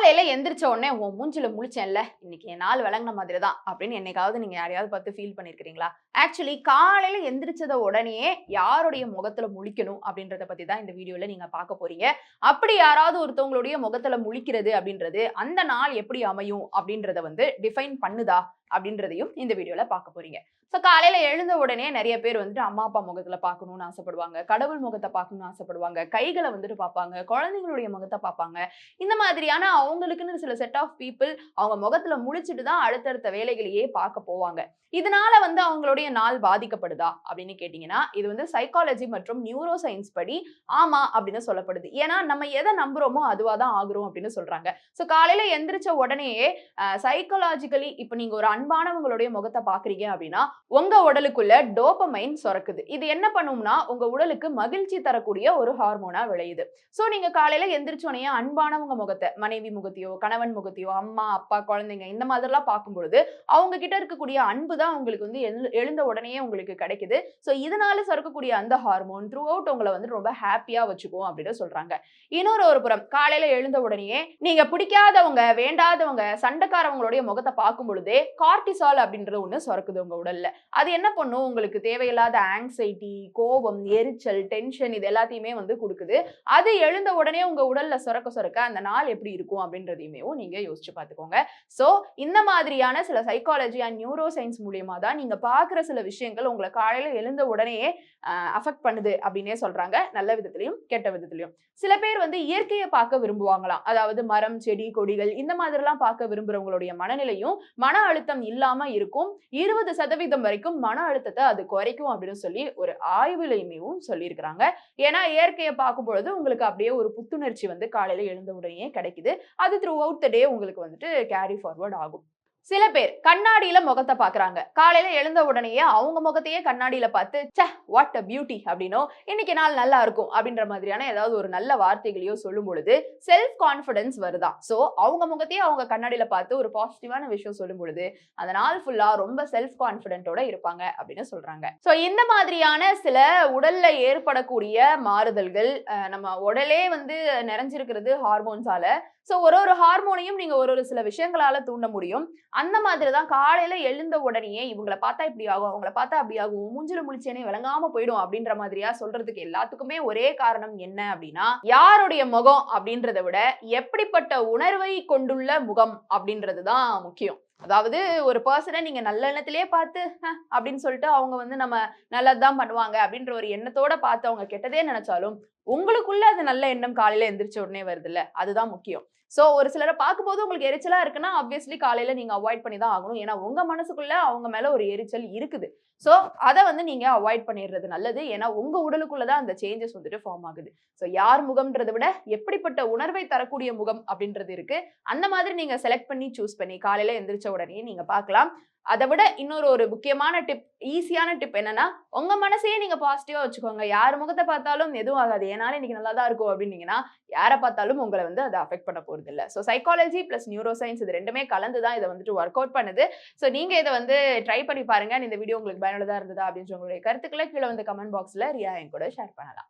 காலையில எந்திரிச்ச உடனே உன் மூஞ்சில முழிச்சேன்ல, இன்னைக்கு என் நாள் விளங்குன மாதிரி தான் அப்படின்னு என்னைக்காவது நீங்க யாரையாவது பார்த்து ஃபீல் பண்ணியிருக்கிறீங்களா? ஆக்சுவலி காலையில எந்திரிச்சத உடனேயே யாருடைய முகத்துல முழிக்கணும் அப்படின்றத பத்தி தான் இந்த வீடியோல நீங்க பார்க்க போறீங்க. அப்படி யாராவது ஒருத்தவங்களுடைய முகத்துல முழிக்கிறது அப்படின்றது அந்த நாள் எப்படி அமையும் அப்படின்றத வந்து டிஃபைன் பண்ணுதா? அப்படின்றதையும் இந்த வீடியோல பார்க்க போறீங்க. ஸோ காலையில எழுந்த உடனே நெறைய பேர் வந்துட்டு அம்மா, அப்பா முகத்துல பார்க்கணும்னு ஆசைப்படுவாங்க. கடவுள் முகத்த பார்க்கணும்னு ஆசைப்படுவாங்க. கைகள வந்துட்டு பார்ப்பாங்க. குழந்தைங்களுடைய முகத்த பார்ப்பாங்க. இந்த மாதிரியான அவங்களுக்குன்னு சில செட் ஆஃப் பீப்பிள் அவங்க முகத்துல முழிச்சுட்டு தான் அடுத்தடுத்த வேலைகளையே பார்க்க போவாங்க. இதனால வந்து அவங்களுடைய நாள் பாதிக்கப்படுதா அப்படின்னு கேட்டீங்கன்னா, இது வந்து சைக்காலஜி மற்றும் நியூரோ சயின்ஸ் படி ஆமா அப்படின்னு சொல்லப்படுது. ஏன்னா நம்ம எத நம்புறோமோ அதுவா தான் ஆகுறோம் அப்படின்னு சொல்றாங்க. ஸோ காலையில எந்திரிச்ச உடனேயே சைக்காலஜிக்கலி இப்ப நீங்க ஒரு அன்பானவங்களுடைய முகத்த பார்க்குறீங்க அப்படின்னா, உங்க உடலுக்குள்ள டோபமைன் சுரக்குது. இது என்ன பண்ணும்னா, உங்க உடலுக்கு மகிழ்ச்சி தரக்கூடிய ஒரு ஹார்மோனா விளையுது. சோ நீங்க காலையில எந்திரிச்ச உடனே அன்பானவங்க முகத்த, மனைவி முகத்தையோ, கணவன் முகத்தையோ, அம்மா, அப்பா, குழந்தைங்க இந்த மாதிரிலாம் பார்க்கும் பொழுது, அவங்க கிட்ட இருக்கக்கூடிய அன்பு தான் உங்களுக்கு வந்து எழுந்த உடனேயே உங்களுக்கு கிடைக்குது. சோ இதனால சுரக்கக்கூடிய அந்த ஹார்மோன் த்ரூ அவுட் உங்கள வந்து ரொம்ப ஹாப்பியா வச்சுக்கும் அப்படின்னு சொல்றாங்க. இன்னொரு புறம் காலையில எழுந்த உடனேயே நீங்க பிடிக்காதவங்க, வேண்டாதவங்க, சண்டைக்காரவங்களுடைய முகத்த பார்க்கும் பொழுதே கார்டிசால் அப்படின்றது ஒண்ணு சுரக்குது உங்க உடல்ல. அது என்ன பண்ணும்? உங்களுக்கு தேவையில்லாத ஆங்ஸைட்டி, கோபம், எரிச்சல், டென்ஷன் இது எல்லாத்தையுமே வந்து குடுக்குது. அது எழுந்த உடனே உங்க உடல்ல சுரக்க அந்த நாள் எப்படி இருக்கும் அப்படின்றதையுமே நீங்க யோசிச்சு பார்த்துக்கோங்க. சோ இந்த மாதிரியான சில சைக்காலஜி அண்ட் நியூரோ சயின்ஸ் மூலியமா தான் நீங்க பார்க்குற சில விஷயங்கள் உங்கள காலையில எழுந்த உடனேயே அஃபெக்ட் பண்ணுது அப்படின்னே சொல்றாங்க. நல்ல விதத்திலயும், கெட்ட விதத்திலயும். சில பேர் வந்து இயற்கைய பார்க்க விரும்புவாங்களாம். அதாவது மரம், செடி, கொடிகள் இந்த மாதிரிலாம் பார்க்க விரும்புறவங்களுடைய மனநிலையும் மன அழுத்தம் இல்லாம இருக்கும். 20% வரைக்கும் மன அழுத்தத்த அது குறைக்கும் அப்படின்னு சொல்லி ஒரு ஆய்வுலயுமேவும் சொல்லியிருக்கிறாங்க. ஏன்னா இயற்கைய பார்க்கும் பொழுது உங்களுக்கு அப்படியே ஒரு புத்துணர்ச்சி வந்து காலையில எழுந்த உடனே கிடைக்குது. அது த்ரூ அவுட் த டே உங்களுக்கு வந்துட்டு கேரி ஃபார்வர்ட் ஆகும். சில பேர் கண்ணாடியில முகத்த பார்க்குறாங்க. காலையில எழுந்த உடனேயே அவங்க முகத்தையே கண்ணாடியில பார்த்து, "ச்சே! வாட் அ பியூட்டி" அப்படின்னோ, "இன்னைக்கு நாள் நல்லா இருக்கும்" அப்படின்ற மாதிரியான ஏதாவது ஒரு நல்ல வார்த்தைகளையோ சொல்லும் பொழுது, செல்ஃப் கான்ஃபிடன்ஸ் வருதாம். சோ அவங்க முகத்தையே அவங்க கண்ணாடியில பார்த்து ஒரு பாசிட்டிவான விஷயம் சொல்லும் பொழுது, அந்த நாள் ஃபுல்லா ரொம்ப செல்ஃப் கான்ஃபிடென்ட்டோட இருப்பாங்க அப்படின்னு சொல்றாங்க. சோ இந்த மாதிரியான சில உடல்ல ஏற்படக்கூடிய மாறுதல்கள், நம்ம உடலே வந்து நிறைஞ்சிருக்கிறது ஹார்மோன்ஸால. சோ ஒரு ஹார்மோனையும் நீங்க ஒரு சில விஷயங்களால தூண்ட முடியும். அந்த மாதிரி தான் காலையில எழுந்த உடனேயே இவங்கள பார்த்தா இப்படி ஆகும், அவங்கள பார்த்தா அப்படி ஆகும், மூஞ்சில முழிச்சேனே விளங்காம போயிடும் அப்படின்ற மாதிரியா சொல்றதுக்கு எல்லாத்துக்குமே ஒரே காரணம் என்ன அப்படின்னா, யாருடைய முகம் அப்படின்றத விட எப்படிப்பட்ட உணர்வை கொண்டுள்ள முகம் அப்படின்றது தான் முக்கியம். அதாவது ஒரு பெர்சன நீங்க நல்ல எண்ணத்திலேயே பார்த்து அப்படின்னு சொல்லிட்டு அவங்க வந்து நம்ம நல்லது தான் பண்ணுவாங்க அப்படின்ற ஒரு எண்ணத்தோட பார்த்து அவங்க கெட்டதே நினைச்சாலும் உங்களுக்குள்ள அது நல்ல எண்ணம் காலையில எந்திரிச்ச உடனே வருதுல்ல, அதுதான் முக்கியம். சோ ஒரு சிலர பார்க்கும்போது உங்களுக்கு எரிச்சலா இருக்குன்னா, ஆப்வியஸ்லி காலையில நீங்க அவாய்ட் பண்ணி தான் ஆகணும். ஏன்னா உங்க மனசுக்குள்ள அவங்க மேல ஒரு எரிச்சல் இருக்குது. சோ அத வந்து நீங்க அவாய்ட் பண்ணிடுறது நல்லது. ஏன்னா உங்க உடலுக்குள்ள தான் அந்த சேஞ்சஸ் வந்துட்டு ஃபார்ம் ஆகுது. சோ யார் முகம்ன்றத விட எப்படிப்பட்ட உணர்வை தரக்கூடிய முகம் அப்படின்றது இருக்கு. அந்த மாதிரி நீங்க செலக்ட் பண்ணி சூஸ் பண்ணி காலையில எந்திரிச்ச உடனே நீங்க பார்க்கலாம். அத விட இன்னொரு முக்கியமான டிப், ஈஸியான டிப் என்னன்னா, உங்க மனசையே நீங்க பாசிட்டிவா வச்சுக்கோங்க. யார் முகத்த பார்த்தாலும் எதுவும் ஆகாது. என்னால இன்னைக்கு நல்லா தான் இருக்கும் அப்படின்னீங்கன்னா, யார பார்த்தாலும் உங்கள வந்து அது அஃபெக்ட் பண்ண போறதில்ல. So psychology plus neuro science இது 2மே கலந்து தான் இத வந்துட்டு வொர்க் அவுட் பண்ணுது. சோ நீங்க இத வந்து ட்ரை பண்ணி பாருங்க. இந்த வீடியோ உங்களுக்கு பயனுள்ளதா இருந்ததா அப்படின்ற உங்களுடைய கருத்துக்கள கீழ வந்து கமெண்ட் பாக்ஸ்ல ரியா என் கூட ஷேர் பண்ணலாம்.